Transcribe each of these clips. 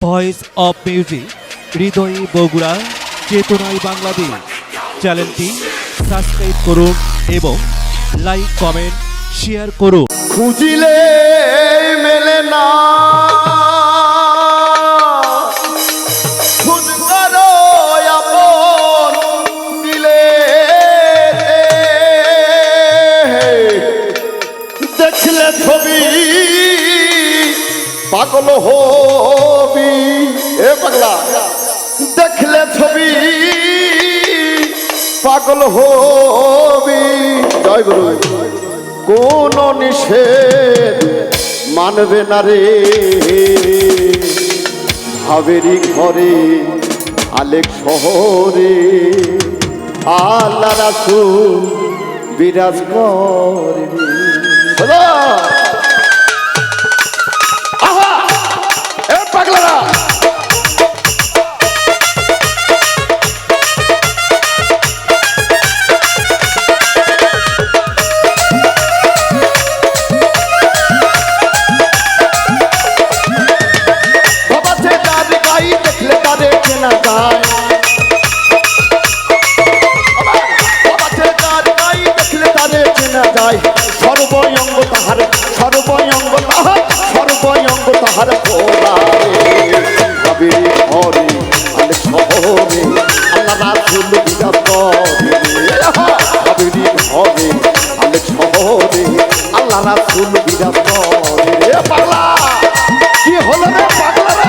Voice of music হৃদয়ে বগুড়া চেতনায় বাংলাদেশ চ্যানেলটি সাবস্ক্রাইব করুন এবং লাইক কমেন্ট শেয়ার করুন। খুঁজিলে মেলে না খুঁজ করো আপন দিলে দেখলে ছবি পাগল হবি এ পাগলা দেখলে ছবি পাগল হবি। জয় গুরু। কোন নিষেধ মানবে না রে ভাবেরি ঘরে আলেক শহরে আল্লাহ রাসূল বিরাজ করে। আহা এ পাগলারা সর্বয়ঙ্গ তাহার সর্বয়ঙ্গ তাহার সর্বয়ঙ্গ তাহার ভাবে ঘরে আলে শহরে আল্লাহ রাসূল বিরাজ করে। ভাবে ঘরে আলে শহরে আল্লাহ রাসূল বিরাজ করে। পাগলা কি হলো রে পাগলারা?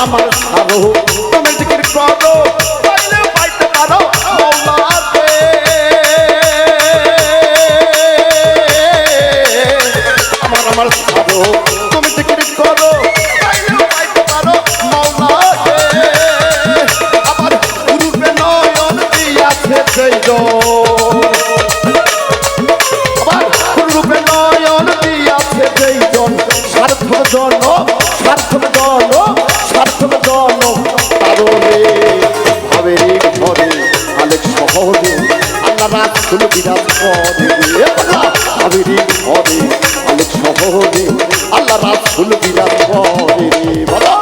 আমার সারো তুমি জিকির করো পাইলে পাইতে পারো মওলাকে। আমার সারো তুমি জিকির করো পাইলে পাইতে পারো মওলাকে। আমার রূপে নয়ন দিয়াছে সেইজন, আমার রূপে নয়ন দিয়াছে সেইজন স্বার্থ জন স্বার্থ জন সার্থক জন কারণে ভাবেরি ঘরে আলেক শহরে আল্লাহ রাসূল বিরাজ করে। ভাবেরি ঘরে আলেক শহরে আল্লাহ রাসূল বিরাজ করে। বলো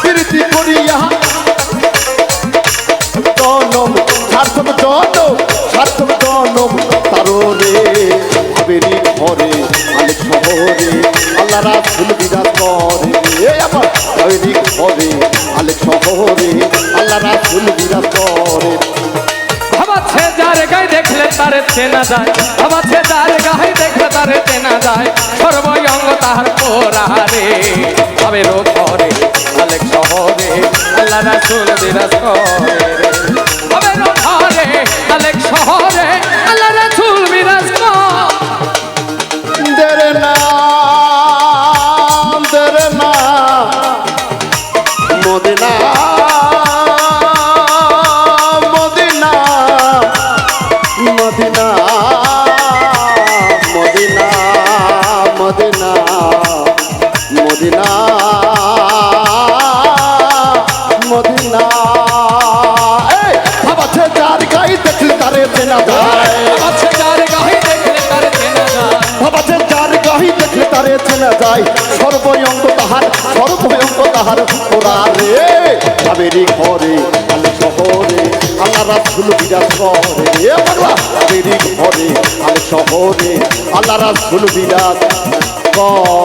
প্রীতি করিয়া জনম সার্থক জনম সার্থক জনম তাররে ভাবেরি ঘরে আলেক শহরে আল্লাহ রাসূল বিরাজ করে আমার ভাবেরি ঘরে আলেক শহরে আল্লাহ রাসূল বিরাজ করে ভাবাচ্ছে যার গায়ে দেখলে তারে চেনা যায় ভাবাচ্ছে যার গায়ে দেখলে তারে চেনা যায় সর্বঙ্গ তাহার পোরারে ভাবেরও ঘরে আলেক শহরে আল্লাহ রাসূল বিরাজ করে ভাবেরও ঘরে আলেক শহরে আল্লাহ রাসূল বিরাজ করে দেরে না Medina Medina Medina Medina Medina Medina Medina এই ভাবাচ্ছে যার গায়ে দেখলে তারে চেনা যায় ভাবাচ্ছে যার গায়ে দেখলে তারে চেনা যায় ভাবাচ্ছে যার গায়ে দেখলে তারে চেনা যায় সর্বঙ্গ তাহার ওরা রে ভাবেরি ঘরে আলেক শহরে আল্লাহ রাসূল বিরাজ করে ভাবেরি ঘরে আলেক শহরে আল্লাহ রাসূল বিরাজ করে